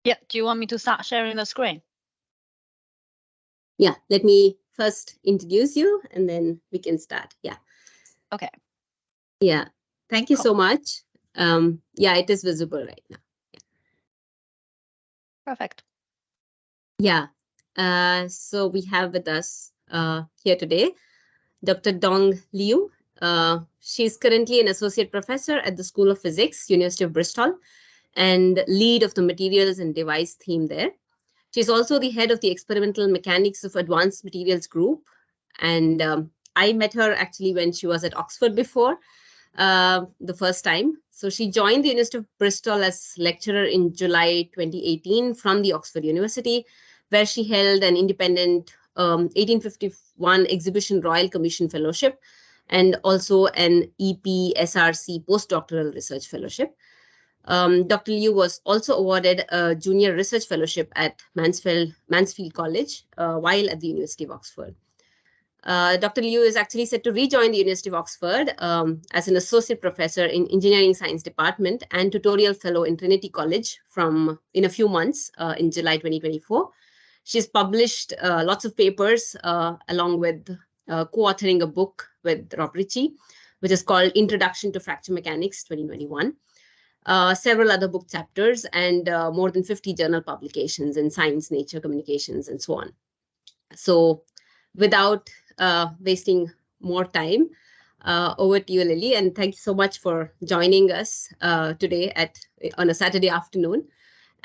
Yeah, do you want me to start sharing the screen? Yeah, let me first introduce you and then we can start. Yeah. Okay. Yeah, thank you Cool. so much. Yeah, it is visible right now. Perfect. Yeah, so we have with us here today Dr. Dong Liu. She's currently an associate professor at the School of Physics, University of Bristol, and lead of the materials and device theme there. She's also the head of the experimental mechanics of advanced materials group. And I met her actually when she was at Oxford before, the first time. So she joined the University of Bristol as lecturer in July 2018 from the Oxford University, where she held an independent 1851 Exhibition Royal Commission Fellowship and also an EPSRC postdoctoral research fellowship. Dr. Liu was also awarded a junior research fellowship at Mansfield College while at the University of Oxford. Dr. Liu is actually set to rejoin the University of Oxford as an associate professor in engineering science department and tutorial fellow in Trinity College in a few months in July 2024. She's published lots of papers along with co-authoring a book with Rob Ritchie, which is called Introduction to Fracture Mechanics 2021. Several other book chapters and more than 50 journal publications in science, nature, communications, and so on. So without wasting more time, over to you, Lilly, and thank you so much for joining us today on a Saturday afternoon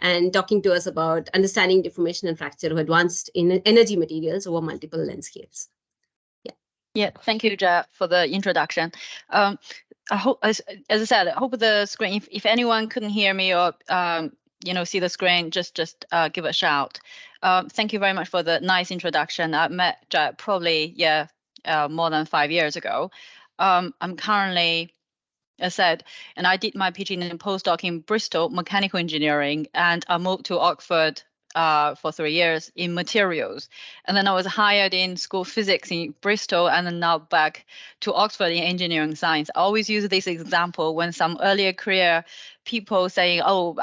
and talking to us about understanding deformation and fracture of advanced energy materials over multiple length scales. Yeah, thank you, Jeff, for the introduction. I hope, as I said, I hope the screen, if anyone couldn't hear me or see the screen, just give a shout. Thank you very much for the nice introduction. I met Jeff probably more than 5 years ago. I'm currently, as I said, and I did my PhD and postdoc in Bristol, mechanical engineering, and I moved to Oxford for 3 years in materials. And then I was hired in School of Physics in Bristol and then now back to Oxford in engineering science. I always use this example when some earlier career people saying, oh,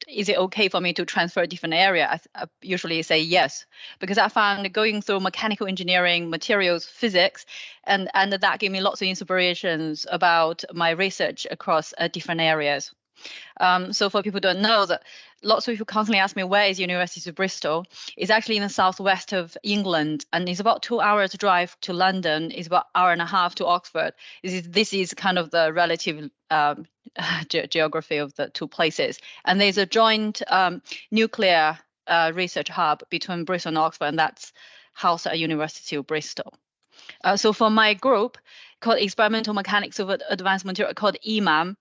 is it okay for me to transfer a different area? I usually say yes, because I found going through mechanical engineering, materials, physics, and that gave me lots of inspirations about my research across different areas. So for people who don't know, that lots of people constantly ask me, where is University of Bristol? It's actually in the southwest of England, and it's about 2 hours drive to London. It's about an hour and a half to Oxford. This is kind of the relative geography of the two places. And there's a joint nuclear research hub between Bristol and Oxford, and that's housed at University of Bristol. So for my group called Experimental Mechanics of Advanced Material, called EMAM,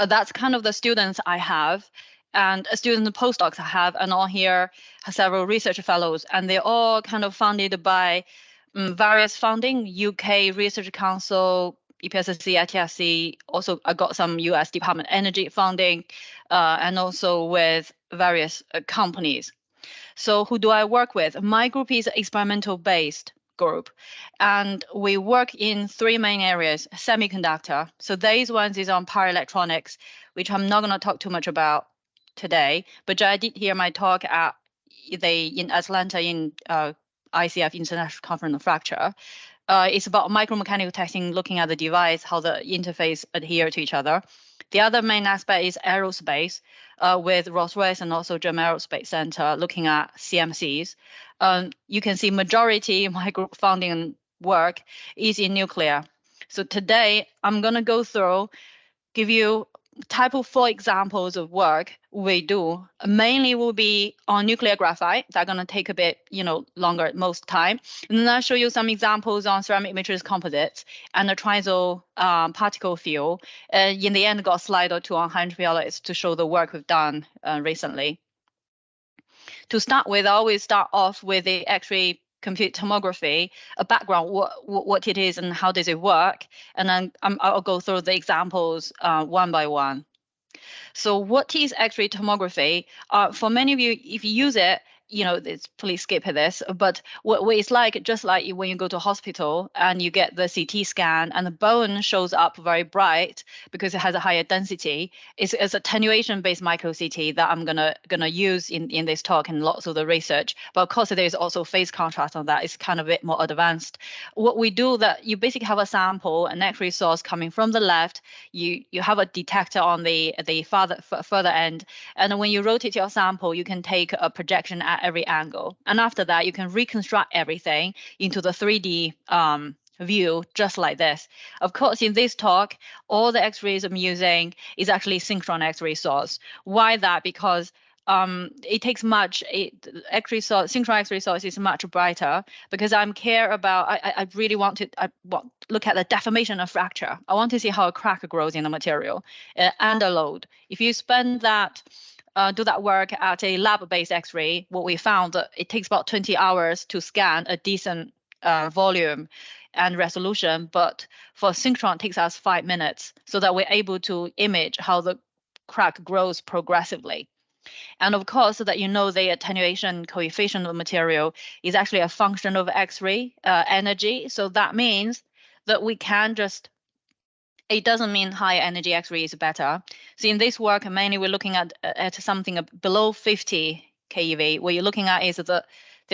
that's kind of the students I have and students and postdocs I have, and all here have several research fellows, and they're all kind of funded by various funding, UK Research Council, EPSRC, ITRC. Also, I got some US Department of Energy funding, and also with various companies. So who do I work with? My group is experimental based group, and we work in 3 main areas. Semiconductor, so these ones is on power electronics, which I'm not going to talk too much about today, but I did hear my talk at in Atlanta in ICF International Conference on Fracture. It's about micromechanical testing, looking at the device, how the interface adhere to each other. The other main aspect is aerospace, with Rolls-Royce and also German Aerospace Center looking at CMCs. You can see majority of my group funding work is in nuclear. So today I'm going to go through, give you type of 4 examples of work we do. Mainly will be on nuclear graphite. That's going to take a bit, longer most time. And then I'll show you some examples on ceramic matrix composites and the triazole particle field. In the end, got a slide or two on hydrogen to show the work we've done recently. To start with, I always start off with the X-ray compute tomography, a background, what it is and how does it work, and then I'll go through the examples one by one. So what is X-ray tomography? For many of you, if you use it, please skip this. But what it's like, just like when you go to hospital and you get the CT scan and the bone shows up very bright because it has a higher density. It's attenuation-based micro CT that I'm gonna use in this talk and lots of the research. But of course, there's also phase contrast on that. It's kind of a bit more advanced. What we do that you basically have a sample, an X-ray source coming from the left. You have a detector on the further end, and when you rotate your sample, you can take a projection at every angle. And after that, you can reconstruct everything into the 3D view, just like this. Of course, in this talk, all the X-rays I'm using is actually synchron X-ray source. Why that? Because it takes much. X-ray source, synchron X-ray source is much brighter because I'm care about. I really want to. Look at the deformation of fracture. I want to see how a crack grows in the material under load. If you spend that. Do that work at a lab-based X-ray, what we found that it takes about 20 hours to scan a decent volume and resolution, but for synchron it takes us 5 minutes, so that we're able to image how the crack grows progressively. And of course, so that the attenuation coefficient of the material is actually a function of X-ray energy. So that means that we can just it doesn't mean high energy X-ray is better. So in this work, mainly we're looking at something below 50 keV. What you're looking at is the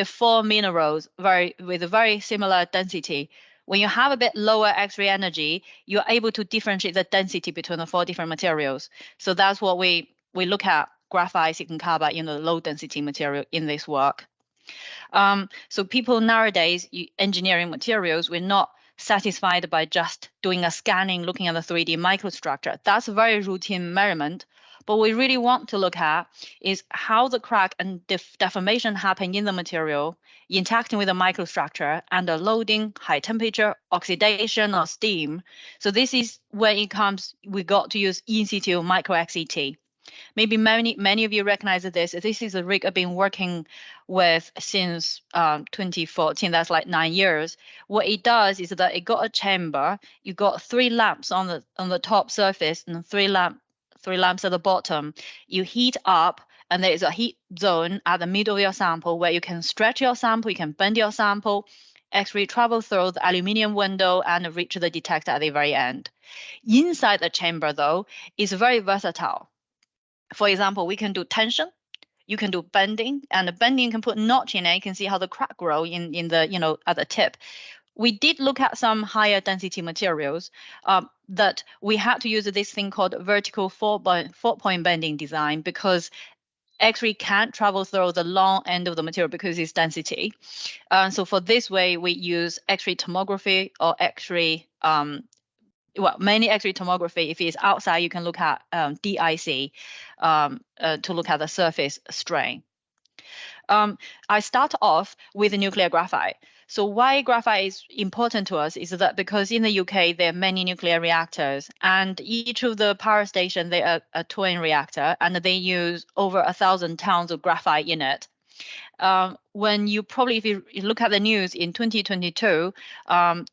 4 minerals with a very similar density. When you have a bit lower X-ray energy, you're able to differentiate the density between the 4 different materials. So that's what we look at graphite, silicon carbide in the low density material in this work. So people nowadays, engineering materials, we're not satisfied by just doing a scanning, looking at the 3D microstructure. That's a very routine measurement. But what we really want to look at is how the crack and deformation happen in the material, interacting with the microstructure under loading, high temperature, oxidation, or steam. So this is where we got to use in situ micro XCT. Maybe many of you recognize this. This is a rig I've been working with since 2014. That's like 9 years. What it does is that it got a chamber. You got 3 lamps on the top surface and 3 lamps at the bottom. You heat up, and there is a heat zone at the middle of your sample where you can stretch your sample, you can bend your sample. X-ray travel through the aluminum window and reach the detector at the very end. Inside the chamber, though, is very versatile. For example, we can do tension, you can do bending, and the bending can put notch in it. You can see how the crack grow in the at the tip. We did look at some higher density materials that we had to use this thing called vertical 4-point bending design because X-ray can't travel through the long end of the material because it's density. So for this way, we use X-ray tomography or X-ray mainly X-ray tomography. If it's outside, you can look at DIC to look at the surface strain. I start off with nuclear graphite. So why graphite is important to us is that because in the UK, there are many nuclear reactors, and each of the power station, they are a twin reactor, and they use over 1,000 tons of graphite in it. When if you look at the news in 2022,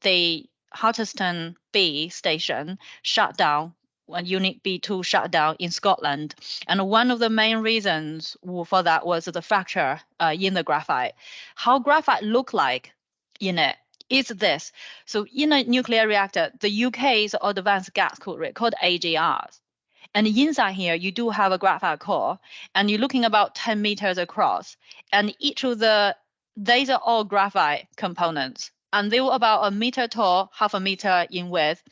the Harteston B station shut down, when Unit B2 shut down in Scotland. And one of the main reasons for that was the fracture in the graphite. How graphite look like in it is this. So in a nuclear reactor, the UK's advanced gas cooled reactor called AGRs. And inside here, you do have a graphite core, and you're looking about 10 meters across. And each of these are all graphite components. And they were about 1 meter tall, 0.5 meter in width,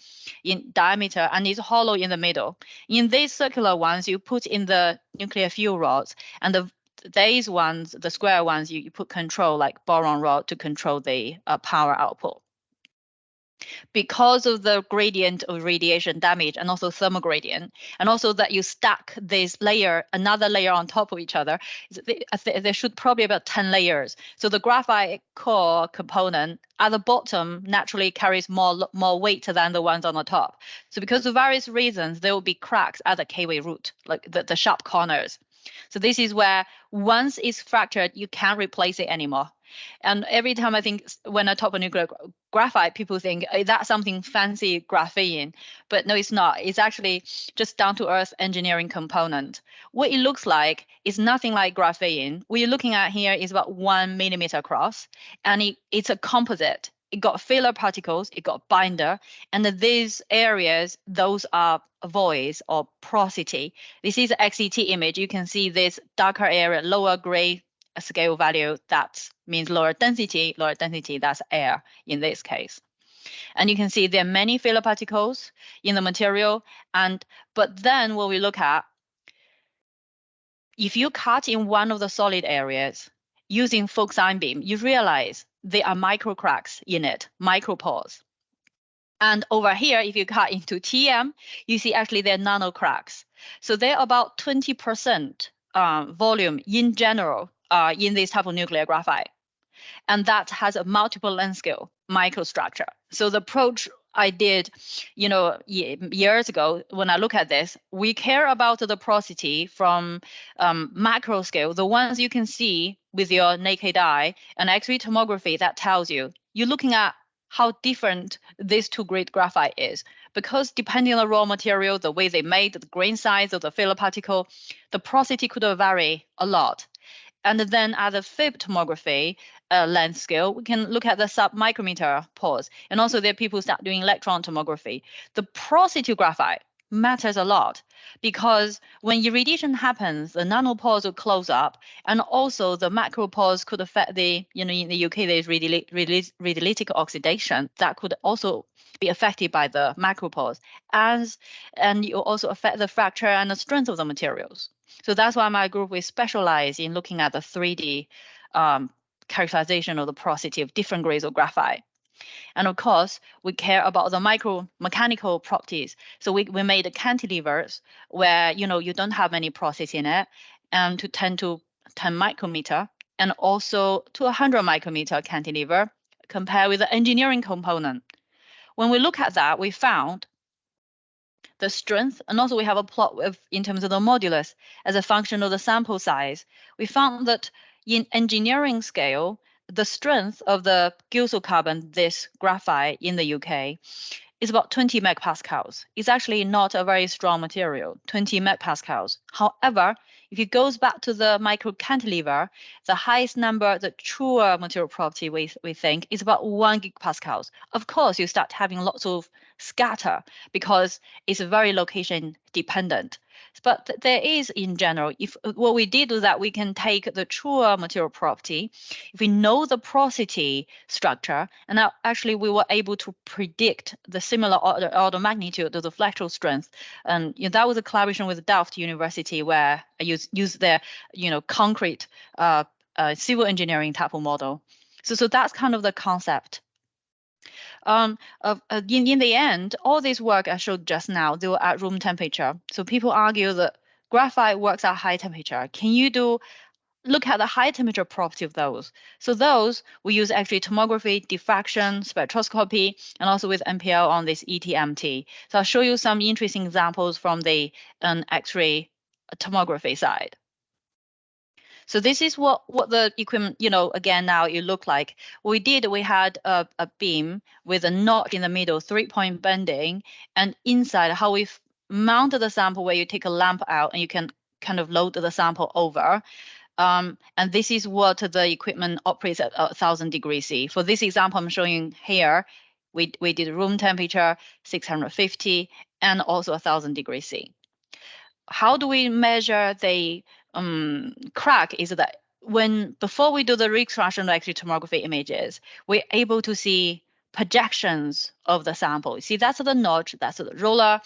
in diameter, and it's hollow in the middle. In these circular ones, you put in the nuclear fuel rods, and these ones, the square ones, you put control, like boron rod, to control the power output. Because of the gradient of radiation damage and also thermal gradient, and also that you stack another layer on top of each other, there should probably about 10 layers. So the graphite core component at the bottom naturally carries more weight than the ones on the top. So because of various reasons, there will be cracks at the K-way root, like the sharp corners. So this is where once it's fractured, you can't replace it anymore. And every time I think when I talk about nuclear graphite, people think that's something fancy graphene, but no, it's not. It's actually just down to earth engineering component. What it looks like is nothing like graphene. What you're looking at here is about 1 millimeter across, and it's a composite. It got filler particles, it got binder, and these areas, those are voids or porosity. This is an XCT image. You can see this darker area, lower gray scale value, that means lower density, that's air in this case. And you can see there are many filler particles in the material. But then when we look at, if you cut in one of the solid areas using Fox ion beam, you realize there are micro cracks in it, micropores. And over here, if you cut into TM, you see actually there are nano cracks. So they're about 20% volume in general in this type of nuclear graphite. And that has a multiple length scale microstructure. So the approach I did, years ago, when I look at this, we care about the porosity from macro scale, the ones you can see with your naked eye, and X-ray tomography that tells you. You're looking at how different this two-grade graphite is, because depending on the raw material, the way they made, the grain size of the filler particle, the porosity could vary a lot. And then at the FIB tomography length scale, we can look at the sub-micrometer pores. And also there are people start doing electron tomography. The porosity of graphite matters a lot, because when irradiation happens, the nanopores will close up, and also the macropores could affect the, in the UK, there's radiolytic oxidation that could also be affected by the macropores, and you also affect the fracture and the strength of the materials. So that's why my group, we specialize in looking at the 3D characterization of the porosity of different grades of graphite. And of course, we care about the micromechanical properties. So we made cantilevers where, you don't have any porosity in it, and to 10 micrometer, and also to 100 micrometer cantilever, compared with the engineering component. When we look at that, we found the strength, and also we have a plot in terms of the modulus as a function of the sample size. We found that in engineering scale, the strength of the gilsocarbon, this graphite in the UK, is about 20 megapascals. It's actually not a very strong material, 20 megapascals. However, if it goes back to the micro cantilever, the highest number, the truer material property we think is about 1 gigapascals. Of course, you start having lots of scatter because it's very location dependent. But there is, in general, if what we did was that we can take the truer material property, if we know the porosity structure, and actually we were able to predict the similar order magnitude of the flexural strength. And that was a collaboration with Delft University, where I used their concrete civil engineering type of model. So that's kind of the concept. In the end, all this work I showed just now, they were at room temperature. So people argue that graphite works at high temperature. Can you look at the high temperature property of those? So those we use actually tomography, diffraction, spectroscopy, and also with NPL on this ETMT. So I'll show you some interesting examples from the X-ray tomography side. So this is what the equipment, again, now it looked like. We had a beam with a notch in the middle, 3-point bending, and inside how we mounted the sample, where you take a lamp out and you can kind of load the sample over. And this is what the equipment operates at 1,000 degrees C. For this example I'm showing here, we did room temperature, 650, and also 1,000 degrees C. How do we measure the crack? Is that before we do the reconstruction of X-ray tomography images, we're able to see projections of the sample. You see, that's the notch, that's the roller,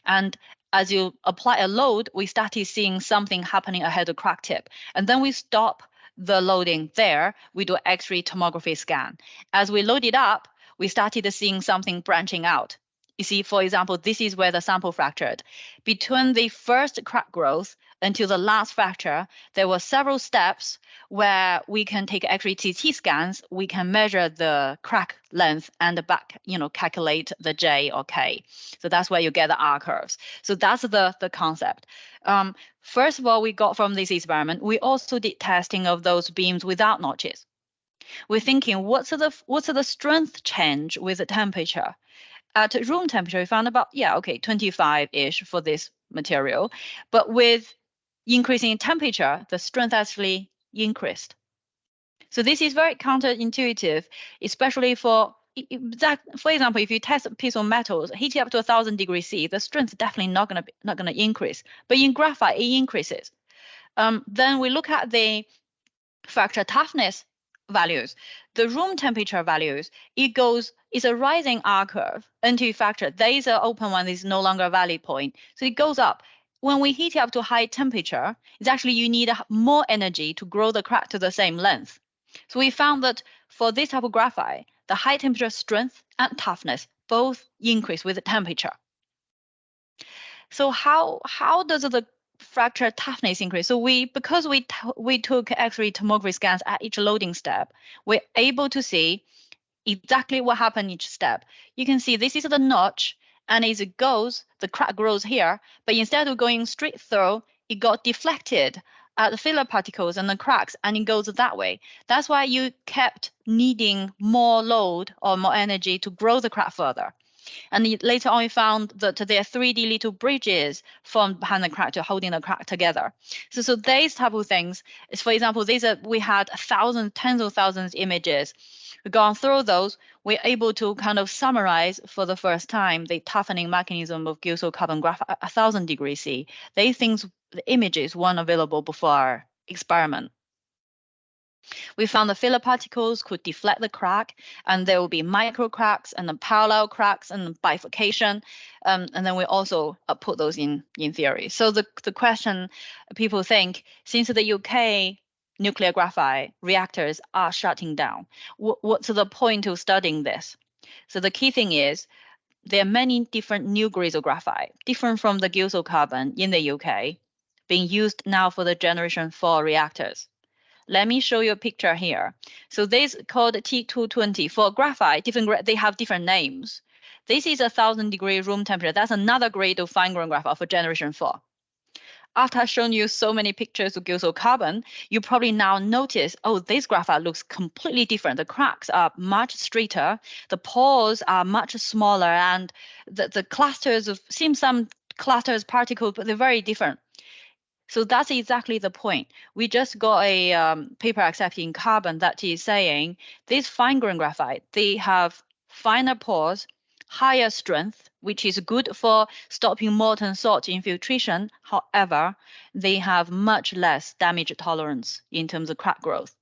and as you apply a load, we started seeing something happening ahead of crack tip, and then we stop the loading there. We do X-ray tomography scan. As we load it up, we started seeing something branching out. You see, for example, this is where the sample fractured. Between the first crack growth until the last fracture, there were several steps where we can take X-ray CT scans, we can measure the crack length and back, calculate the J or K. So that's where you get the R curves. So that's the concept. First of all, we got from this experiment, we also did testing of those beams without notches. We're thinking, what's the strength change with the temperature? At room temperature, we found about, 25-ish for this material. But with increasing temperature, the strength actually increased. So this is very counterintuitive, especially for example, if you test a piece of metals, heat it up to 1,000 degrees C, the strength is definitely not gonna increase. But in graphite, it increases. Then we look at the fracture toughness values. The room temperature values, it's a rising R curve until fracture. There is an open one, is no longer a valid point. So it goes up. When we heat it up to high temperature, it's actually you need more energy to grow the crack to the same length. So we found that for this type of graphite, the high temperature strength and toughness both increase with the temperature. So how does the fracture toughness increase? So because we took X-ray tomography scans at each loading step, we're able to see exactly what happened each step. You can see this is the notch, and as it goes, the crack grows here, but instead of going straight through, it got deflected at the filler particles and the cracks, and it goes that way. That's why you kept needing more load or more energy to grow the crack further. And later on, we found that there are 3D little bridges formed behind the crack to holding the crack together. So these type of things is, for example, we had tens of thousands images. We've gone through those. We're able to kind of summarize for the first time the toughening mechanism of gilso carbon graphite at 1,000 degrees C. These things, the images weren't available before our experiment. We found the filler particles could deflect the crack, and there will be micro cracks and the parallel cracks and bifurcation. And then we also put those in theory. So the question people think, since the UK nuclear graphite reactors are shutting down, what's the point of studying this? So the key thing is, there are many different new grades of graphite, different from the gilso carbon in the UK, being used now for the generation 4 reactors. Let me show you a picture here. So this is called T220. For graphite, they have different names. This is 1,000 degree room temperature. That's another grade of fine grain graphite for generation 4. After I've shown you so many pictures of gilso carbon, you probably now notice, oh, this graphite looks completely different. The cracks are much straighter, the pores are much smaller, and the clusters some clusters particles, but they're very different. So that's exactly the point. We just got a paper accepting carbon that is saying these fine grain graphite, they have finer pores, higher strength, which is good for stopping molten salt infiltration. However, they have much less damage tolerance in terms of crack growth.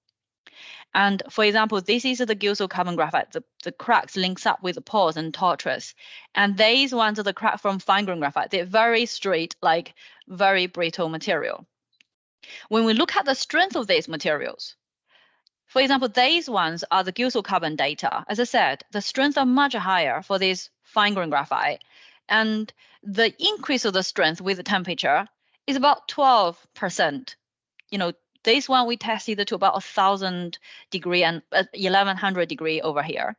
And for example, this is the gilso carbon graphite. The cracks links up with the pores and tortuous. And these ones are the crack from fine grain graphite. They're very straight, like very brittle material. When we look at the strength of these materials, for example, these ones are the gilso carbon data. As I said, the strength are much higher for this fine grain graphite. And the increase of the strength with the temperature is about 12%. This one we tested to about 1,000 degree and 1,100 degree over here.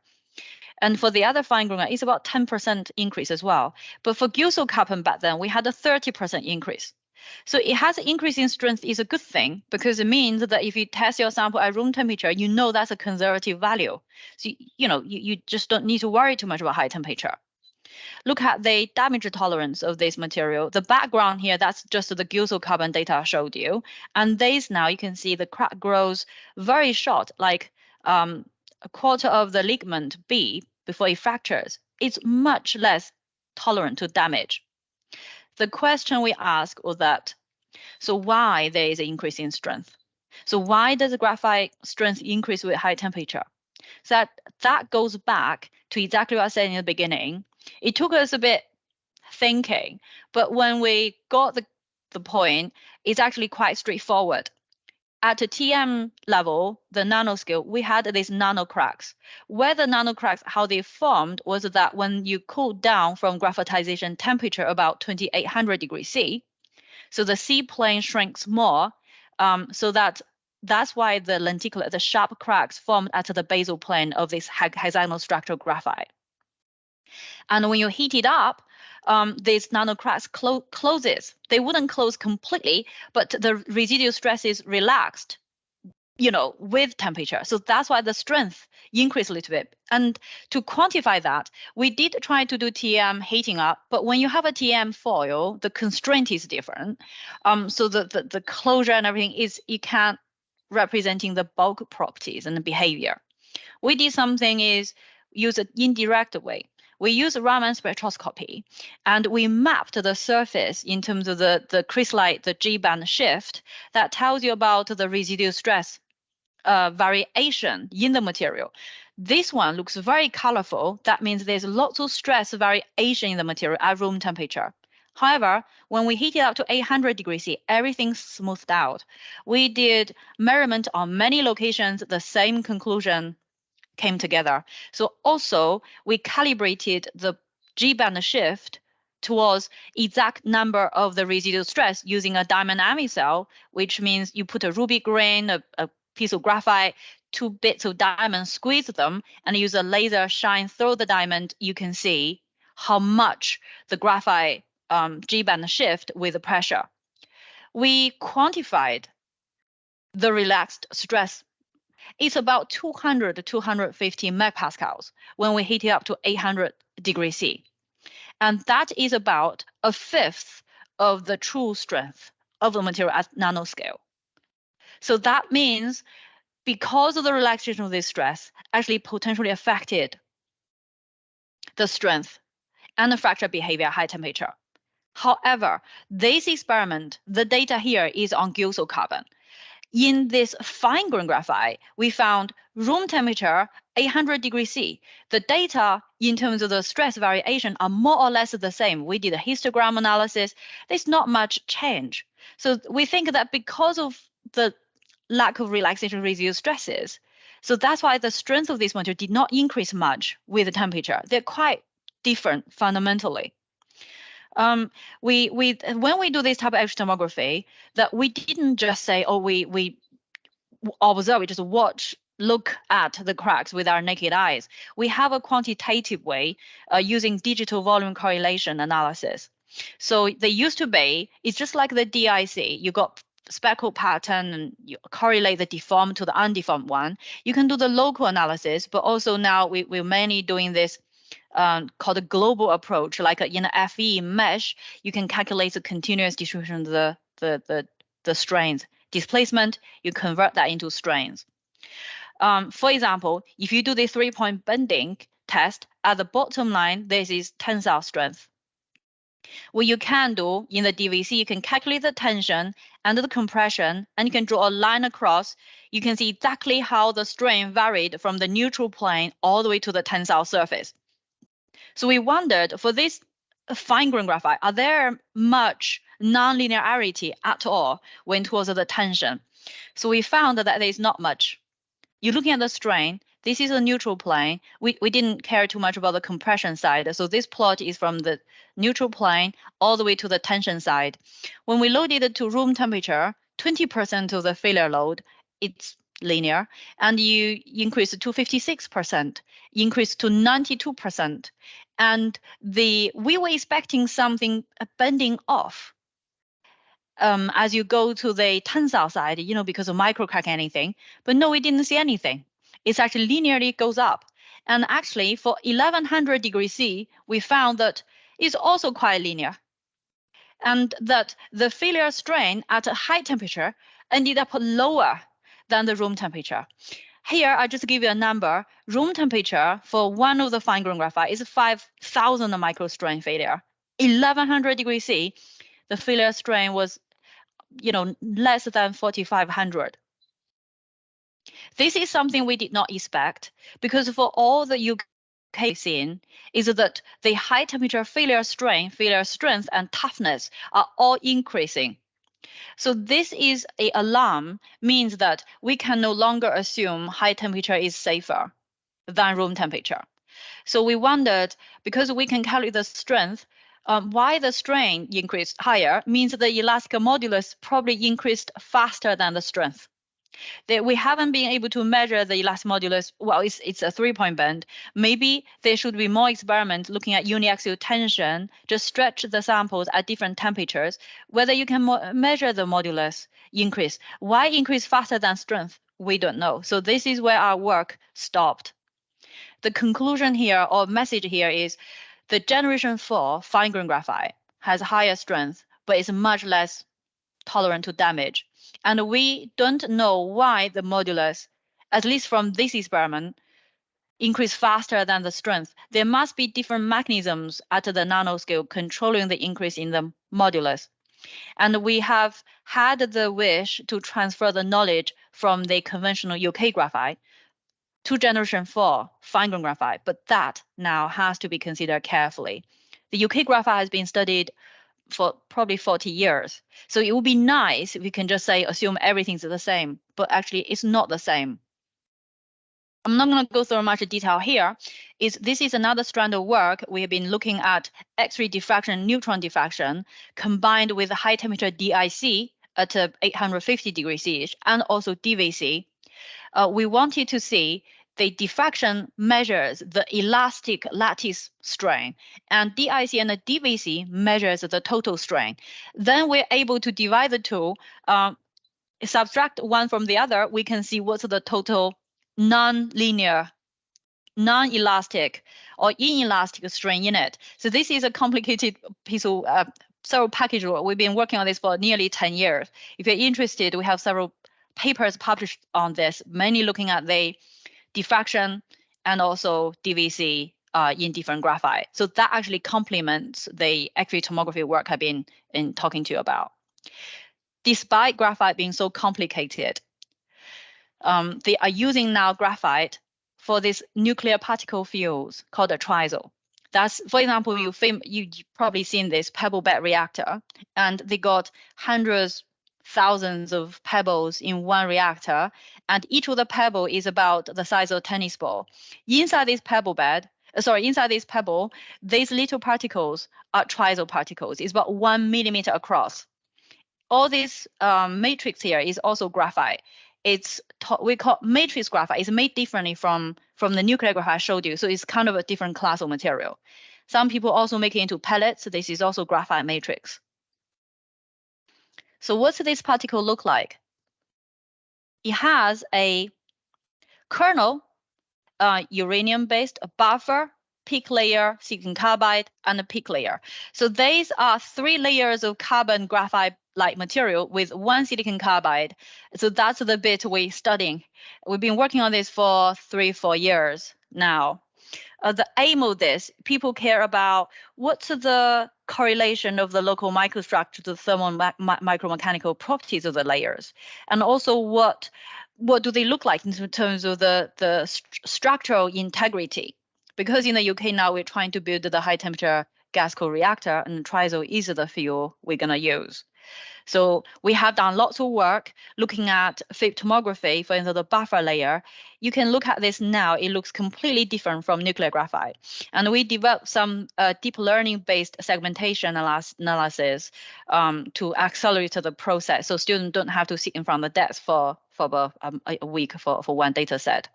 And for the other fine grain, it's about 10% increase as well. But for gilso carbon back then, we had a 30% increase. So it has an increase in strength is a good thing, because it means that if you test your sample at room temperature, that's a conservative value. So, you just don't need to worry too much about high temperature. Look at the damage tolerance of this material. The background here, that's just the gilso carbon data I showed you. And this now you can see the crack grows very short, like a quarter of the ligament B before it fractures. It's much less tolerant to damage. The question we ask was that, so why there is an increase in strength? So why does the graphite strength increase with high temperature? So that goes back to exactly what I said in the beginning. It took us a bit thinking, but when we got the point, it's actually quite straightforward. At the TM level, the nanoscale, we had these nano cracks. Where the nano cracks, how they formed was that when you cool down from graphitization temperature about 2,800 degrees C, so the C plane shrinks more, so that's why the lenticular, the sharp cracks formed at the basal plane of this hexagonal structural graphite. And when you heat it up, these nano cracks closes. They wouldn't close completely, but the residual stress is relaxed with temperature. So that's why the strength increased a little bit. And to quantify that, we did try to do TM heating up, but when you have a TM foil, the constraint is different. So the closure and everything you can't representing the bulk properties and the behavior. We did something is use an indirect way. We use Raman spectroscopy, and we mapped the surface in terms of the crystallite, the G-band shift that tells you about the residual stress variation in the material. This one looks very colorful. That means there's lots of stress variation in the material at room temperature. However, when we heat it up to 800 degrees C, everything's smoothed out. We did measurement on many locations, the same conclusion came together. So also we calibrated the G-band shift towards exact number of the residual stress using a dynamic cell, which means you put a ruby grain, a piece of graphite, 2 bits of diamond, squeeze them, and use a laser shine through the diamond. You can see how much the graphite G-band shift with the pressure. We quantified the relaxed stress. It's about 200 to 250 megapascals when we heat it up to 800 degrees C. And that is about a fifth of the true strength of the material at nanoscale. So that means because of the relaxation of this stress, actually potentially affected the strength and the fracture behavior at high temperature. However, this experiment, the data here is on gypsum carbon. In this fine grain graphite, we found room temperature 800 degrees C. The data in terms of the stress variation are more or less the same. We did a histogram analysis. There's not much change. So we think that because of the lack of relaxation residual stresses, so that's why the strength of this material did not increase much with the temperature. They're quite different fundamentally. When we do this type of X-ray tomography, that we didn't just say, oh, we observe, we just watch, look at the cracks with our naked eyes. We have a quantitative way using digital volume correlation analysis. So they used to be, it's just like the DIC. You got speckle pattern and you correlate the deformed to the undeformed one. You can do the local analysis, but also now we're mainly doing this called a global approach, like in an FE mesh, you can calculate the continuous distribution of the strains. Displacement, you convert that into strains. For example, if you do the 3-point bending test, at the bottom line, this is tensile strength. What you can do in the DVC, you can calculate the tension and the compression, and you can draw a line across. You can see exactly how the strain varied from the neutral plane all the way to the tensile surface. So we wondered, for this fine grain graphite, are there much nonlinearity at all when towards the tension? So we found that there is not much. You're looking at the strain. This is a neutral plane. We didn't care too much about the compression side. So this plot is from the neutral plane all the way to the tension side. When we loaded it to room temperature, 20% of the failure load, it's linear, and you increase to 56%, increase to 92%. And we were expecting something bending off as you go to the tensile side, because of microcrack anything. But no, we didn't see anything. It's actually linearly goes up. And actually, for 1100 degrees C, we found that it's also quite linear. And that the failure strain at a high temperature ended up lower than the room temperature. Here, I just give you a number. Room temperature for one of the fine grain graphite is 5,000 microstrain failure. 1100 degrees C, the failure strain was, less than 4,500. This is something we did not expect, because for all the UK seen is that the high temperature failure strain, failure strength, and toughness are all increasing. So this is an alarm, means that we can no longer assume high temperature is safer than room temperature. So we wondered, because we can calculate the strength, why the strain increased higher means the elastic modulus probably increased faster than the strength. We haven't been able to measure the elastic modulus. Well, it's a 3-point bend. Maybe there should be more experiments looking at uniaxial tension, just stretch the samples at different temperatures, whether you can measure the modulus increase. Why increase faster than strength? we don't know. So this is where our work stopped. The conclusion here or message here is the generation 4 fine-grained graphite has higher strength, but is much less tolerant to damage. And we don't know why the modulus, at least from this experiment, increase faster than the strength. There must be different mechanisms at the nanoscale controlling the increase in the modulus. And we have had the wish to transfer the knowledge from the conventional UK graphite to generation 4 fine-grained graphite, but that now has to be considered carefully. The UK graphite has been studied for probably 40 years. So it would be nice if we can just say, assume everything's the same, but actually it's not the same. I'm not going to go through much detail here. This is another strand of work. We have been looking at X-ray diffraction, neutron diffraction, combined with high temperature DIC at 850 degrees C and also DVC. We wanted to see the diffraction measures the elastic lattice strain, and DIC and the DVC measures the total strain. Then we're able to divide the two, subtract one from the other, we can see what's the total non-linear, non-elastic or inelastic strain in it. So this is a complicated piece of several package work. We've been working on this for nearly 10 years. If you're interested, we have several papers published on this, mainly looking at the diffraction and also DVC in different graphite. So that actually complements the X-ray tomography work I've been talking to you about. Despite graphite being so complicated, they are using now graphite for these nuclear particle fields called a triso. That's, for example, you've probably seen this pebble bed reactor, and they got hundreds, thousands of pebbles in one reactor, and each of the pebble is about the size of a tennis ball. Inside this pebble, these little particles are triso particles. It's about 1 millimeter across. All this matrix here is also graphite. We call matrix graphite. It's made differently from the nuclear graphite I showed you. So it's kind of a different class of material. Some people also make it into pellets. So this is also graphite matrix. So what's this particle look like? It has a kernel, uranium-based, a buffer, peak layer, silicon carbide, and a peak layer. So these are 3 layers of carbon graphite-like material with 1 silicon carbide. So that's the bit we're studying. We've been working on this for 3-4 years now. The aim of this, people care about what's the correlation of the local microstructure to thermal micromechanical properties of the layers, and also what do they look like in terms of the structural integrity. Because in the UK now we're trying to build the high temperature gas co-reactor, and triso is the fuel we're going to use. So we have done lots of work looking at phase tomography, for instance, the buffer layer. You can look at this now. It looks completely different from nuclear graphite. And we developed some deep learning-based segmentation analysis to accelerate the process, so students don't have to sit in front of the desk for a week for one data set.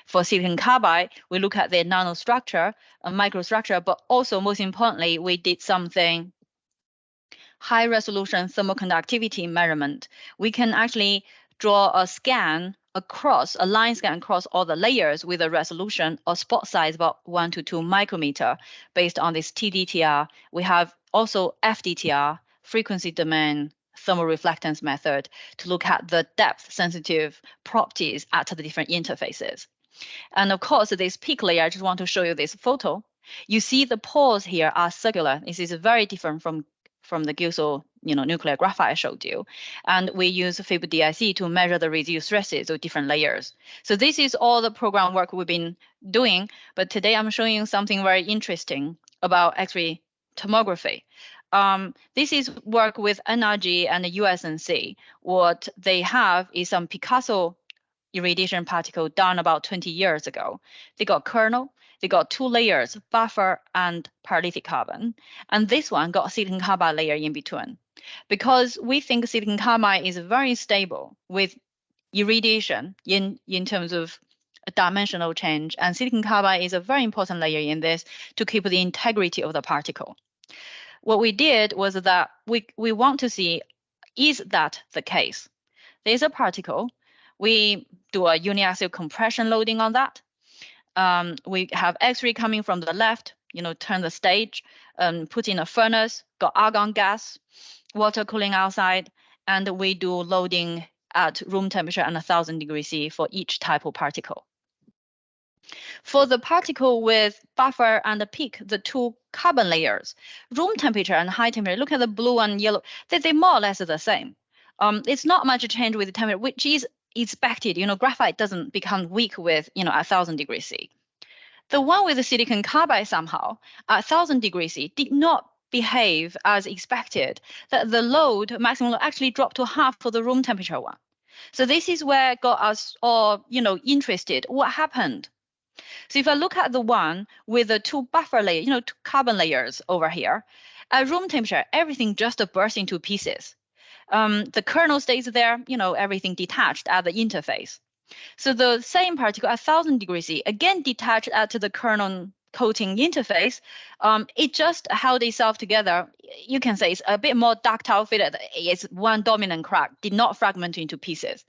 For silicon carbide, we look at the nanostructure, microstructure, but also most importantly, we did something high resolution thermoconductivity measurement. We can actually draw a line scan across all the layers with a resolution or spot size about 1 to 2 micrometer based on this TDTR. We have also FDTR, frequency domain thermal reflectance method, to look at the depth sensitive properties at the different interfaces. And of course, this peak layer, I just want to show you this photo. You see the pores here are circular. This is very different from the Gilso, nuclear graphite I showed you. And we use FIB-DIC to measure the residual stresses of different layers. So this is all the program work we've been doing. But today I'm showing you something very interesting about X-ray tomography. This is work with NRG and the USNC. What they have is some Picasso irradiation particle done about 20 years ago. They got kernel, they got 2 layers, buffer and paralytic carbon. And this one got a silicon carbide layer in between. Because we think silicon carbide is very stable with irradiation in terms of dimensional change. And silicon carbide is a very important layer in this to keep the integrity of the particle. What we did was that we want to see, is that the case? There's a particle. We do a uniaxial compression loading on that. We have X-ray coming from the left, turn the stage, put in a furnace, got argon gas, water cooling outside, and we do loading at room temperature and 1,000 degrees C for each type of particle. For the particle with buffer and the peak, the two carbon layers, room temperature and high temperature, look at the blue and yellow, they're more or less the same. It's not much change with the temperature, which is expected. Graphite doesn't become weak with, 1,000 degrees C. The one with the silicon carbide somehow at 1,000 degrees C did not behave as expected, that the load, maximum load, actually dropped to half for the room temperature one. So this is where got us all, interested. What happened? So if I look at the one with the two buffer layers, two carbon layers over here, at room temperature, everything just bursts into pieces. The kernel stays there, everything detached at the interface. So the same particle at 1,000 degrees C, again detached at the kernel coating interface, it just held itself together. You can say it's a bit more ductile fitted. It's one dominant crack, did not fragment into pieces.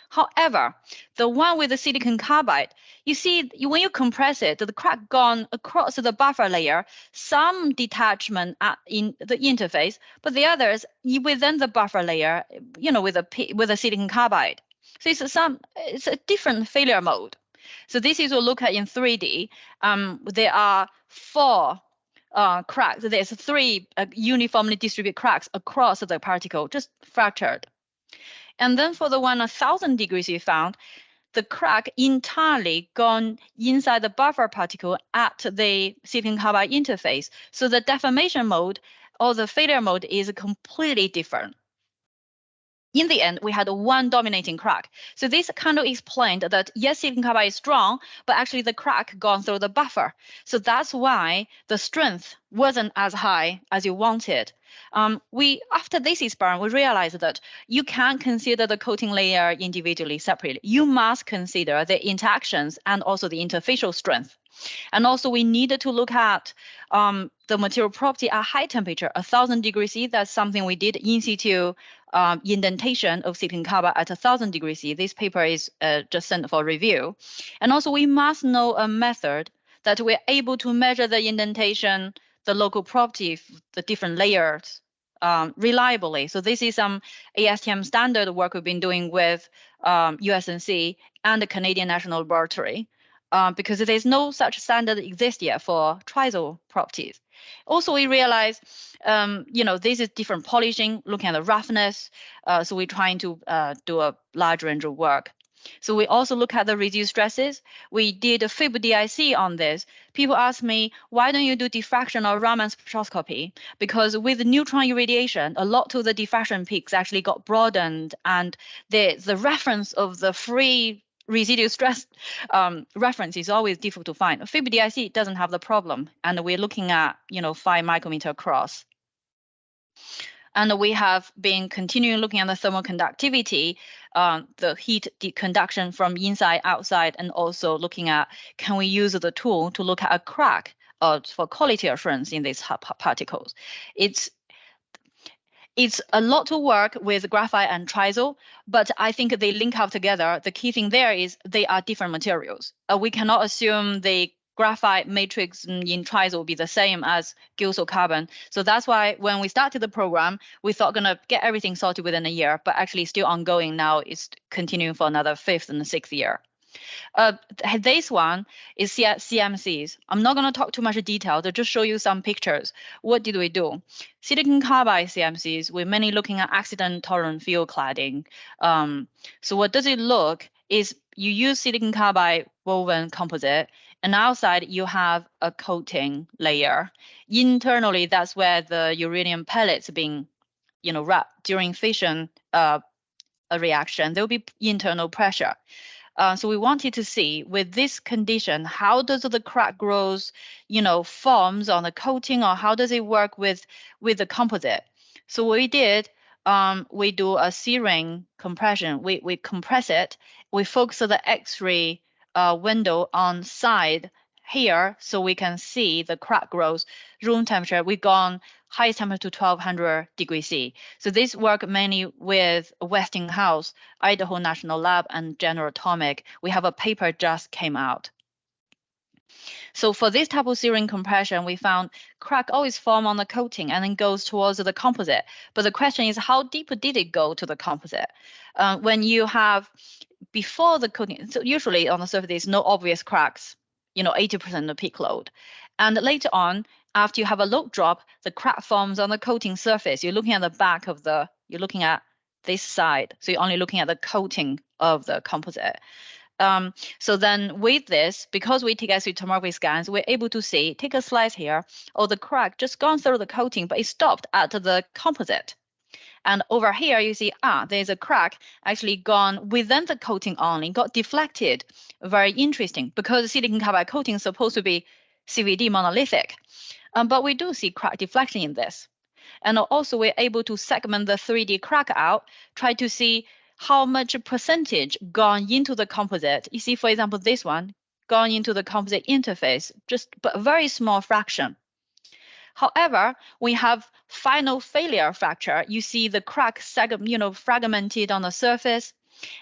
However, the one with the silicon carbide, you see, when you compress it, the crack gone across the buffer layer, some detachment in the interface, but the others within the buffer layer, with a silicon carbide. So it's a different failure mode. So this is what we look at in 3D. There are 4 cracks. There's 3 uniformly distributed cracks across the particle, just fractured. And then for the one 1,000 degrees we found, the crack entirely gone inside the buffer particle at the silicon carbide interface. So the deformation mode or the failure mode is completely different. In the end, we had one dominating crack. So this kind of explained that yes, silicon carbide is strong, but actually the crack gone through the buffer. So that's why the strength wasn't as high as you wanted. After this experiment, we realized that you can't consider the coating layer individually separately. You must consider the interactions and also the interfacial strength. And also we needed to look at the material property at high temperature, 1,000 degrees C. That's something we did in situ indentation of silicon carbide at 1,000 degrees C. This paper is just sent for review. And also we must know a method that we're able to measure the indentation, the local property, the different layers reliably. So this is some ASTM standard work we've been doing with USNC and the Canadian National Laboratory. Because there's no such standard exist yet for triazole properties. Also, we realize, this is different polishing, looking at the roughness. So we're trying to do a large range of work. So we also look at the reduced stresses. We did a FIB DIC on this. People ask me, why don't you do diffraction or Raman spectroscopy? Because with neutron irradiation, a lot of the diffraction peaks actually got broadened, and the reference of the free residual stress reference is always difficult to find. FIB DIC doesn't have the problem, and we're looking at 5 micrometer across. And we have been continuing looking at the thermal conductivity, the heat conduction from inside, outside, and also looking at can we use the tool to look at a crack for quality assurance in these particles. It's a lot to work with graphite and triazole, but I think they link up together. The key thing there is they are different materials. We cannot assume the graphite matrix in triazole will be the same as gilso carbon. So that's why when we started the program, we thought going to get everything sorted within a year, but actually still ongoing now. It's continuing for another 5th and 6th year. This one is CMCs. I'm not going to talk too much detail to just show you some pictures. What did we do? Silicon carbide CMCs, we're mainly looking at accident tolerant field cladding. So what does it look is you use silicon carbide woven composite, and outside you have a coating layer. Internally, that's where the uranium pellets being wrapped during fission a reaction. There will be internal pressure. So we wanted to see with this condition, how does the crack growth, forms on the coating, or how does it work with the composite? So what we did, we do a searing compression. We compress it. We focus the X-ray window on side here, so we can see the crack growth, room temperature, we've gone highest temperature to 1200 degrees C. So this work mainly with Westinghouse, Idaho National Lab, and General Atomic. We have a paper just came out. So for this type of serine compression, we found crack always form on the coating and then goes towards the composite. But the question is, how deep did it go to the composite? When you have before the coating, so usually on the surface, there's no obvious cracks, 80% of peak load. And later on, after you have a load drop, the crack forms on the coating surface. You're looking at the back of you're looking at this side. So you're only looking at the coating of the composite. So then with this, because we take X-ray tomography scans, we're able to see, take a slice here, the crack just gone through the coating, but it stopped at the composite. And over here, you see, there's a crack actually gone within the coating only, got deflected. Very interesting, because silicon carbide coating is supposed to be CVD monolithic. But we do see crack deflection in this. And also we're able to segment the 3D crack out, try to see how much percentage gone into the composite. You see, for example, this one gone into the composite interface, but a very small fraction. However, we have final failure fracture. You see the crack fragmented on the surface,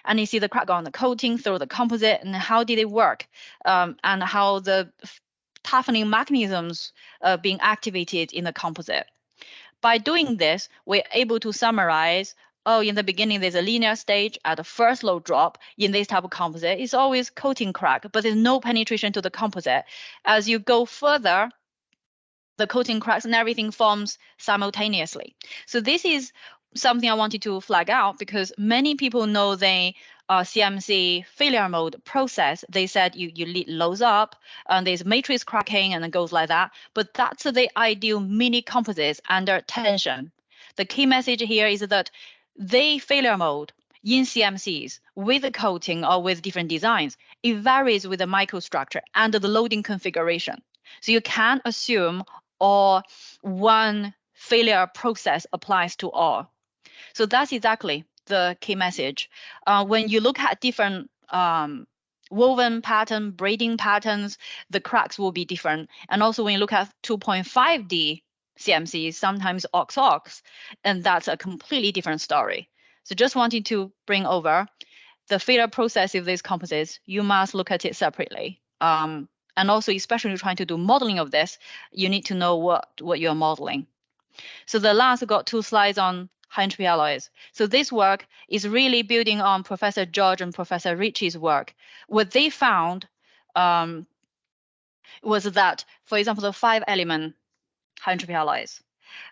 and you see the crack on the coating through the composite, and how did it work, and how the toughening mechanisms being activated in the composite. By doing this, we're able to summarize, in the beginning, there's a linear stage at the first load drop in this type of composite. It's always coating crack, but there's no penetration to the composite. As you go further, the coating cracks and everything forms simultaneously. So this is something I wanted to flag out, because many people know the CMC failure mode process. They said you loads up and there's matrix cracking and it goes like that. But that's the ideal mini composites under tension. The key message here is that the failure mode in CMCs with the coating or with different designs, it varies with the microstructure and the loading configuration. So you can't assume or one failure process applies to all. So that's exactly the key message. When you look at different woven pattern, braiding patterns, the cracks will be different. And also when you look at 2.5D CMCs, sometimes ox, and that's a completely different story. So just wanted to bring over the failure process of these composites. You must look at it separately. And also, especially trying to do modeling of this, you need to know what you're modeling. So the last, got 2 slides on high entropy alloys. So this work is really building on Professor George and Professor Ritchie's work. What they found was that, for example, the 5-element high entropy alloys,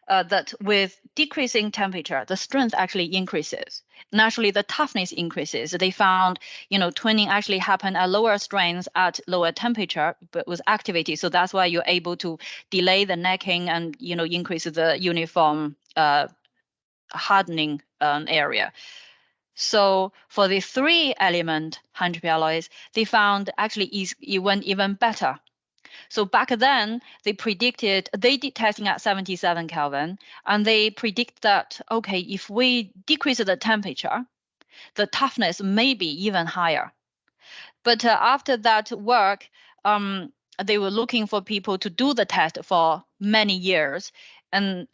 that with decreasing temperature, the strength actually increases. Naturally, the toughness increases. They found, twinning actually happened at lower strengths at lower temperature, but was activated. So that's why you're able to delay the necking and, increase the uniform hardening area. So for the 3-element high entropy alloys, they found actually it went even better. So back then, they did testing at 77 Kelvin, and they predict that, okay, if we decrease the temperature, the toughness may be even higher. But after that work, they were looking for people to do the test for many years, and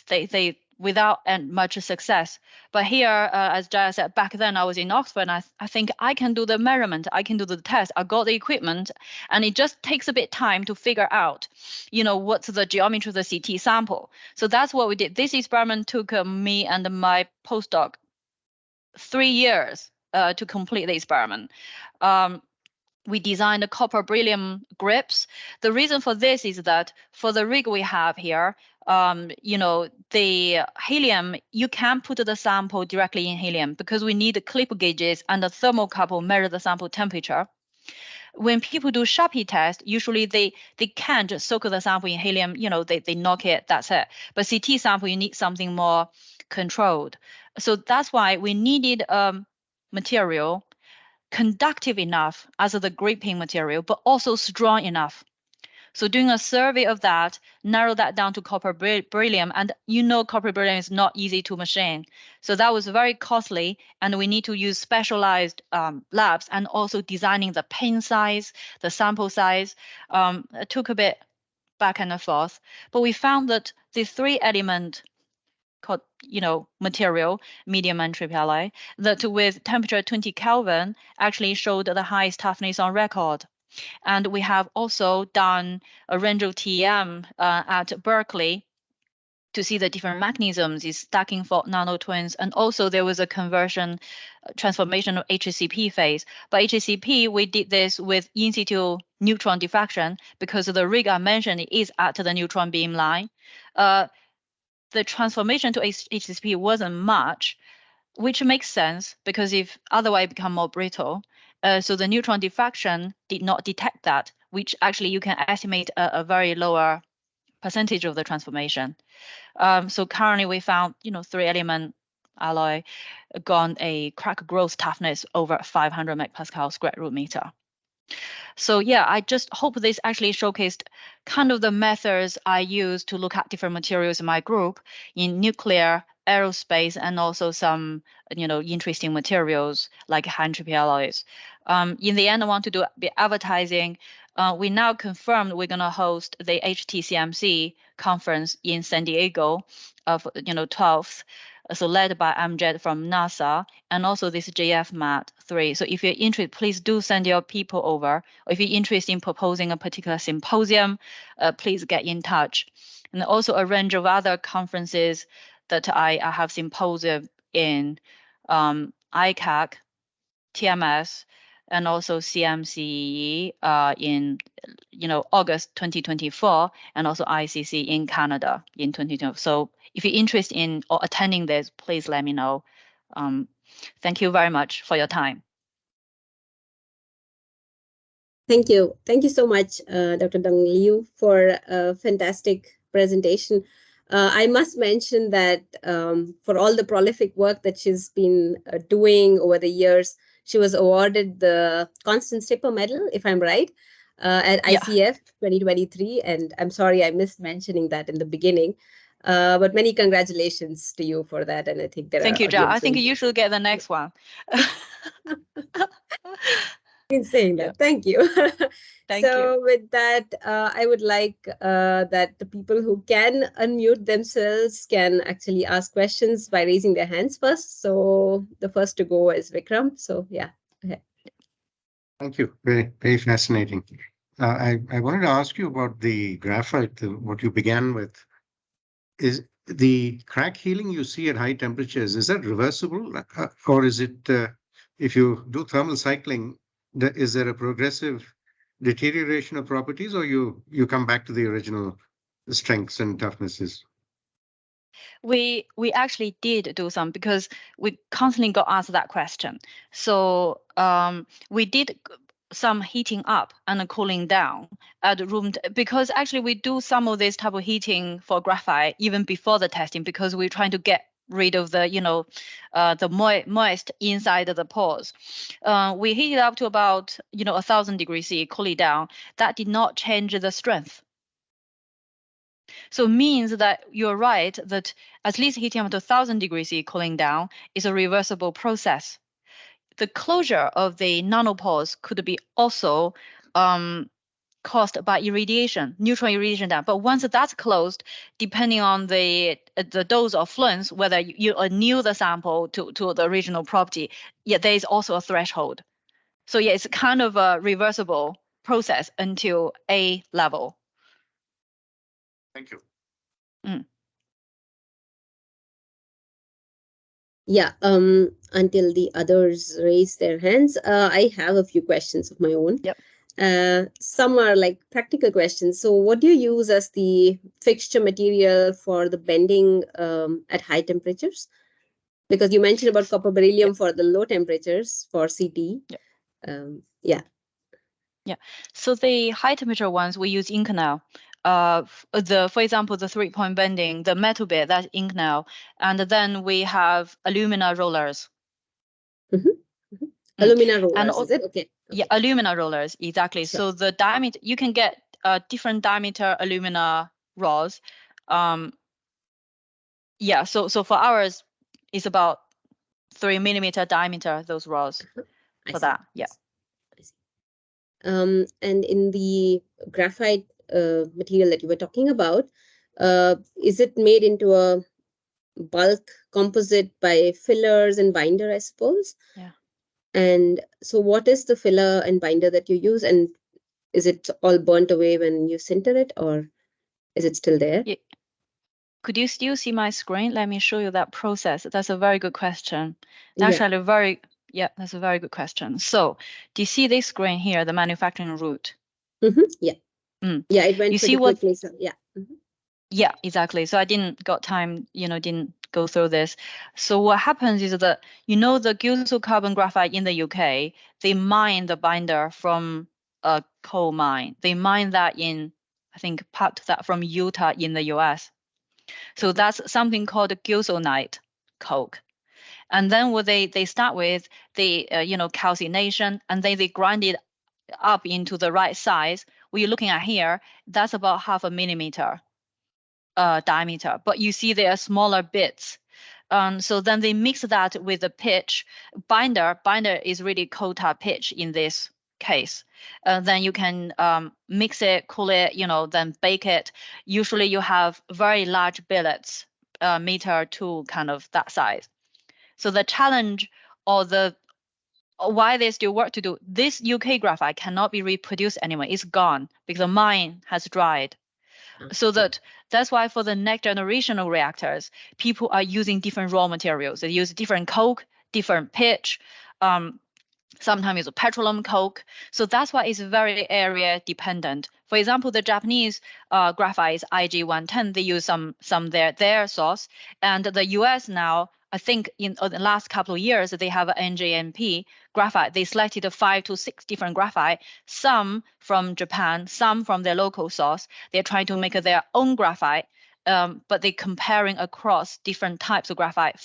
they without much success. But here, as Jaya said, back then I was in Oxford, and I think I can do the measurement, I can do the test, I got the equipment, and it just takes a bit time to figure out, what's the geometry of the CT sample. So that's what we did. This experiment took me and my postdoc 3 years to complete the experiment. We designed the copper beryllium grips. The reason for this is that for the rig we have here, the helium, you can't put the sample directly in helium because we need the clip gauges and the thermocouple measure the sample temperature. When people do Sharpie test, usually they can't just soak the sample in helium, they knock it, that's it. But CT sample, you need something more controlled. So that's why we needed material conductive enough as the gripping material, but also strong enough So doing a survey of that, narrow that down to copper beryllium, and copper beryllium is not easy to machine. So that was very costly, and we need to use specialized labs, and also designing the pin size, the sample size. It took a bit back and forth, but we found that the 3-element called, material, medium and triple Li, that with temperature 20 Kelvin actually showed the highest toughness on record. And we have also done a range of TEM at Berkeley to see the different mechanisms is stacking fault nanotwins. And also there was a conversion transformation of HCP phase. But HCP, we did this with in situ neutron diffraction because the rig I mentioned is at the neutron beam line. The transformation to HCP wasn't much, which makes sense because if otherwise become more brittle. So the neutron diffraction did not detect that, which actually you can estimate a very lower percentage of the transformation. So currently we found, 3-element alloy got a crack growth toughness over 500 megapascal square root meter. So yeah, I just hope this actually showcased kind of the methods I use to look at different materials in my group in nuclear, aerospace, and also some, interesting materials like high entropy alloys. In the end, I want to do a bit advertising. We now confirmed we're going to host the HTCMC conference in San Diego, 12th. So led by Amjad from NASA, and also this JF-MAT 3. So if you're interested, please do send your people over. Or if you're interested in proposing a particular symposium, please get in touch. And also a range of other conferences that I have symposium in ICAC, TMS, and also CMCE in August 2024, and also ICC in Canada in 2020. So if you're interested in or attending this, please let me know. Thank you very much for your time. Thank you. Thank you so much, Dr. Dong Liu, for a fantastic presentation. I must mention that for all the prolific work that she's been doing over the years, she was awarded the Constance Tipper Medal, if I'm right, at ICF 2023. And I'm sorry I missed mentioning that in the beginning. But many congratulations to you for that. And I think there Thank you, Ja. I think you should get the next one. In saying that, thank you. Thank you. With that, I would like that the people who can unmute themselves can actually ask questions by raising their hands first. So the first to go is Vikram. So yeah, go ahead. Thank you. Very, very fascinating. I wanted to ask you about the graphite, what you began with. Is the crack healing you see at high temperatures, is that reversible? Or is it, if you do thermal cycling, is there a progressive deterioration of properties, or you come back to the original strengths and toughnesses? We actually did do some, because we constantly got asked that question. So we did some heating up and cooling down at room, because actually we do some of this type of heating for graphite even before the testing, because we're trying to get rid of the the moist inside of the pores. We heat it up to about 1,000 degrees C, cool it down. That did not change the strength. So it means that you're right that at least heating up to 1,000 degrees C, cooling down, is a reversible process. The closure of the nanopores could be also caused by irradiation, neutron irradiation down. But once that's closed, depending on the dose of fluence, whether you anneal the sample to the original property, there is also a threshold. So it's kind of a reversible process until A level. Thank you. Yeah, until the others raise their hands, I have a few questions of my own. Yep. Some are like practical questions. So what do you use as the fixture material for the bending at high temperatures? Because you mentioned about copper beryllium for the low temperatures for CT. Yeah. So the high temperature ones, we use Inconel. For example, the 3-point bending, the metal bit, that's Inconel. And then we have alumina rollers. Alumina rollers, is it? Okay. Yeah, alumina rollers, exactly. Sure. So the diameter, you can get different diameter alumina rods. Yeah, so for ours, it's about 3 millimeter diameter, those rods I for see. that. Yeah. I see. And in the graphite material that you were talking about, is it made into a bulk composite by fillers and binder, I suppose? Yeah. And so what is the filler and binder that you use? And is it all burnt away when you sinter it, or is it still there? Yeah. Could you still see my screen? Let me show you that process. That's a very good question. Actually, that's a very good question. So, do you see this screen here, the manufacturing route? Yeah. Mm. Yeah, it went You pretty see what? quickly. So yeah. Yeah, exactly. So I didn't got time, didn't go through this. So what happens is that, the Gyusu carbon graphite in the UK, they mine the binder from a coal mine. They mine that I think, part that from Utah in the US. So that's something called gilsonite coke. And then what they start with, the calcination, and then they grind it up into the right size. What you're looking at here, that's about 0.5 millimeter diameter, but you see there are smaller bits. So then they mix that with the pitch. Binder is really coal tar pitch in this case. Then you can mix it, cool it, then bake it. Usually you have very large billets, meter to kind of that size. So the challenge, or why there's still work to do, this UK graphite cannot be reproduced anymore. It's gone because the mine has dried. So that's why for the next generational reactors, people are using different raw materials. They use different coke, different pitch. Sometimes it's a petroleum coke. So that's why it's very area dependent. For example, the Japanese graphite is IG-110. They use some their source, and the US now, I think in the last couple of years, they have an NJMP graphite. They selected 5 to 6 different graphite, some from Japan, some from their local source. They're trying to make their own graphite, but they're comparing across different types of graphite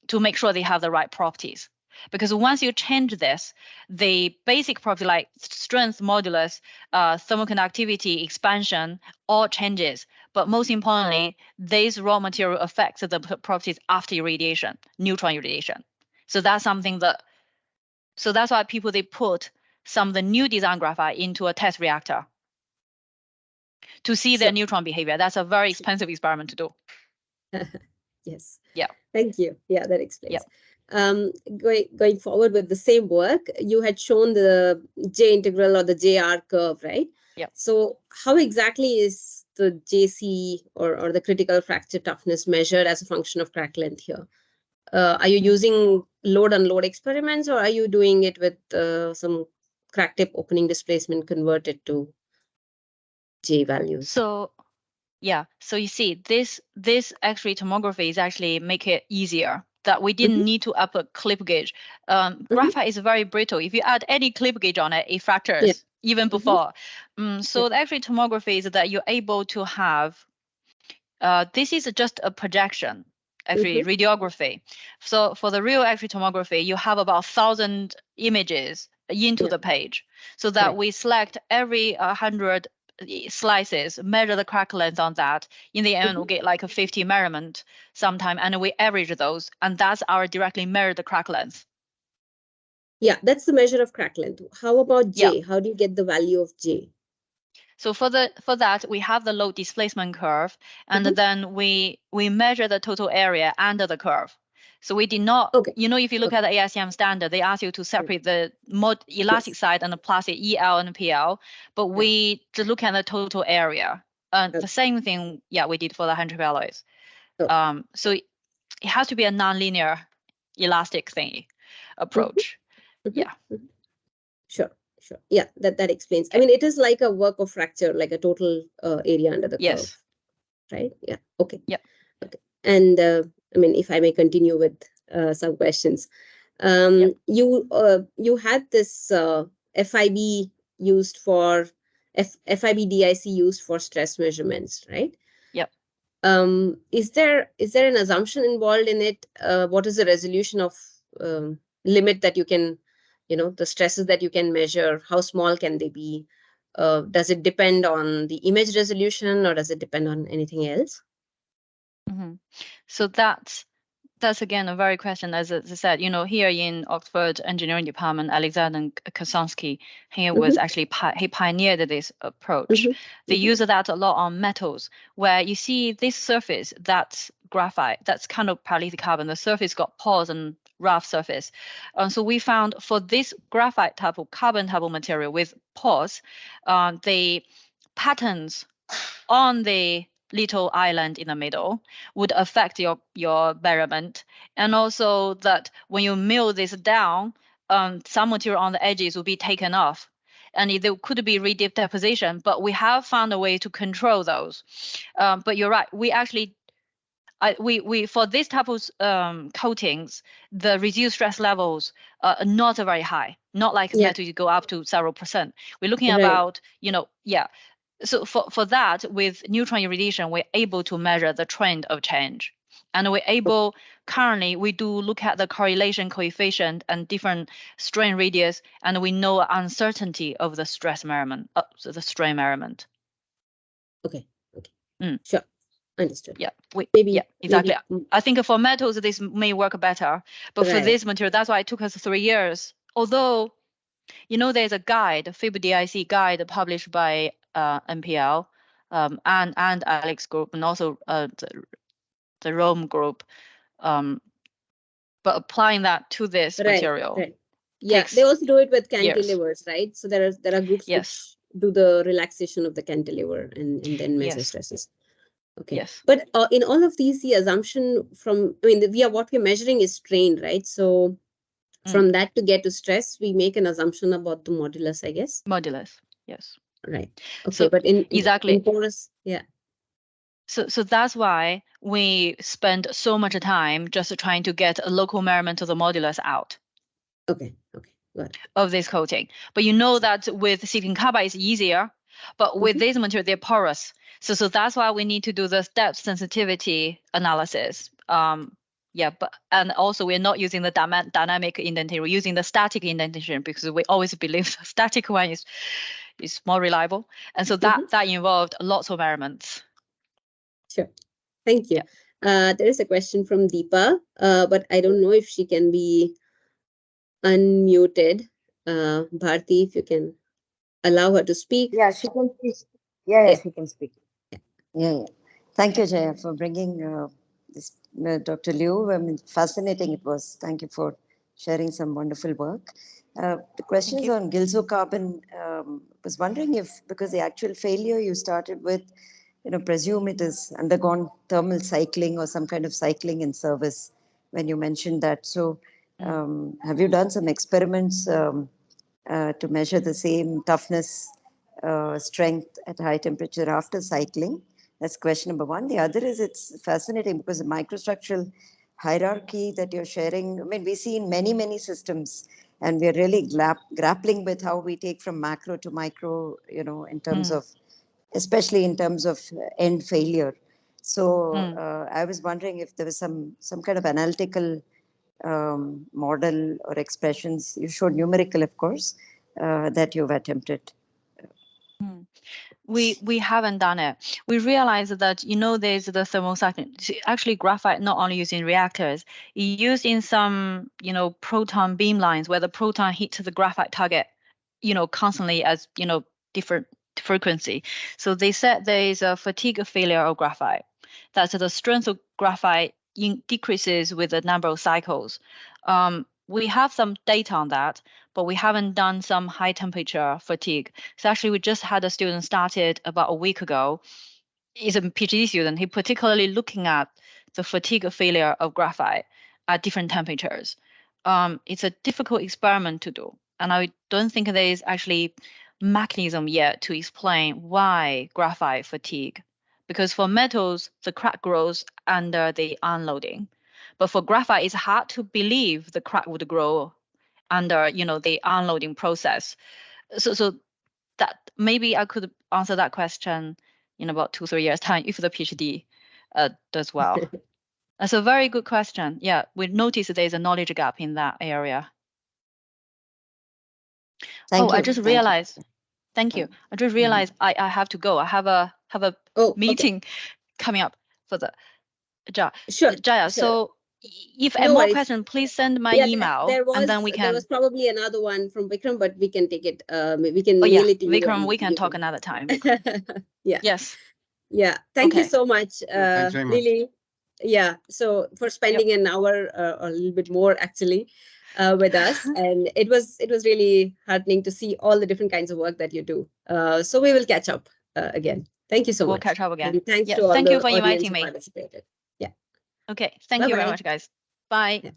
to make sure they have the right properties. Because once you change this, the basic property like strength, modulus, thermal conductivity, expansion, all changes. But most importantly, this raw material affects the properties after irradiation, neutron irradiation. So that's something that's why they put some of the new design graphite into a test reactor to see their neutron behavior. That's a very expensive experiment to do. Yes. Yeah. Thank you. Yeah, that explains. Yeah. Going forward with the same work, you had shown the J integral or the JR curve, right? Yeah. So how exactly is the JC or the critical fracture toughness measured as a function of crack length here? Are you using load-unload experiments, or are you doing it with some crack tip opening displacement converted to J values? So you see, this X-ray tomography is actually make it easier that we didn't need to up a clip gauge. Graphite is very brittle. If you add any clip gauge on it, it fractures even before. So the X-ray tomography is that you're able to have, this is just a projection, actually radiography. So for the real X-ray tomography, you have about 1,000 images into the page, so that we select every 100 slices, measure the crack length on that. In the end, we'll get like a 50 measurement sometime, and we average those, and that's our directly measured the crack length. Yeah, that's the measure of crack length. How about J? How do you get the value of J? So for that, we have the load displacement curve, and then we measure the total area under the curve. So we did not, if you look at the ASTM standard, they ask you to separate the elastic side and the plastic EL and PL, but we just look at the total area. The same thing, we did for the 100 alloys. So it has to be a nonlinear elastic thing approach. Yeah. Sure. Yeah, that explains. I mean, it is like a work of fracture, like a total area under the curve, right? Yeah. Okay. Yeah. Okay. And I mean, if I may continue with some questions, you had this FIB used for FIB DIC used for stress measurements, right? Yep. Is there an assumption involved in it? What is the resolution of limit that you can, the stresses that you can measure? How small can they be? does it depend on the image resolution, or does it depend on anything else? So that's again a very question. As I said, here in Oxford Engineering Department, Alexander Kosansky, he was actually he pioneered this approach. They use that a lot on metals, where you see this surface that's graphite, that's kind of paralytic carbon. The surface got pores and rough surface. So we found for this graphite type of carbon type of material with pores, the patterns on the little island in the middle would affect your measurement. And also that when you mill this down, some material on the edges will be taken off. And there could be redeposition, but we have found a way to control those. But you're right, we actually we for this type of coatings, the reduced stress levels are not very high, not like metal you go up to several percent. We're looking about, So for that, with neutron irradiation, we're able to measure the trend of change. And we're able, currently, we do look at the correlation coefficient and different strain radius, and we know uncertainty of the stress measurement, so the strain measurement. Okay. Sure. Understood. Yeah, exactly. Maybe. I think for metals, this may work better, but for this material, that's why it took us 3 years. Although, there's a guide, a FIB-DIC guide published by NPL and Alex Group, and also the Rome Group. But applying that to this material. Yeah, they also do it with cantilevers, right? So there are groups which do the relaxation of the cantilever and then measure stresses. Okay. Yes. But in all of these, the assumption what we're measuring is strain, right? So from that to get to stress, we make an assumption about the modulus, I guess. Modulus, yes. Right. Okay, so, but in porous, So that's why we spend so much time just trying to get a local measurement of the modulus out. Okay, got it. Of this coating. But that with silicon carbide is easier, but with this material, they're porous. So that's why we need to do the depth sensitivity analysis. And also we're not using the dynamic indentation, we're using the static indentation because we always believe the static one is more reliable. And so that involved lots of measurements. Sure. Thank you. There is a question from Deepa, but I don't know if she can be unmuted. Bharti, if you can allow her to speak. Yeah, she can speak. Yeah, she can speak. Yeah. Thank you, Jaya, for bringing this, Dr. Liu. I mean, fascinating it was. Thank you for sharing some wonderful work. The questions on gilzocarbon, was wondering if, because the actual failure you started with, presume it has undergone thermal cycling or some kind of cycling in service when you mentioned that. So have you done some experiments to measure the same toughness, strength at high temperature after cycling? That's question number one. The other is, it's fascinating because the microstructural hierarchy that you're sharing, I mean, we see in many, many systems, and we're really grappling with how we take from macro to micro, in terms of, especially in terms of end failure. So I was wondering if there was some kind of analytical model or expressions. You showed numerical, of course, that you've attempted. We haven't done it. We realized that, there's the thermal cycling. Actually, graphite not only used in reactors, it's used in some, proton beam lines where the proton hits the graphite target, constantly as, different frequency. So they said there is a fatigue failure of graphite. That's the strength of graphite decreases with the number of cycles. We have some data on that, but we haven't done some high temperature fatigue. So actually, we just had a student started about a week ago. He's a PhD student. He particularly looking at the fatigue failure of graphite at different temperatures. It's a difficult experiment to do, and I don't think there is actually mechanism yet to explain why graphite fatigue. Because for metals, the crack grows under the unloading. But for graphite, it's hard to believe the crack would grow under, the unloading process. So that maybe I could answer that question in about 2-3 years' time if the PhD does well. That's a very good question. Yeah, we noticed there's a knowledge gap in that area. Thank you. I just realized. Thank you. I just realized I have to go. I have a meeting coming up for the Jaya. Sure. So if No more worries. questions, please send my email, and then we can. There was probably another one from Vikram, but we can take it. We can Oh mail yeah, it to you. Vikram, we can talk another time. Yeah. Yes. Yeah. Thank you Okay. so much, Thanks very much. Lily. Yeah. So for spending an hour or a little bit more actually with us, and it was really heartening to see all the different kinds of work that you do. So we will catch up again. Thank you so much. We'll catch up again. And thanks Yeah, to all thank the you for audience inviting who me. participated. Yeah. Okay. Thank you very Bye-bye. much, guys. Bye. Yeah.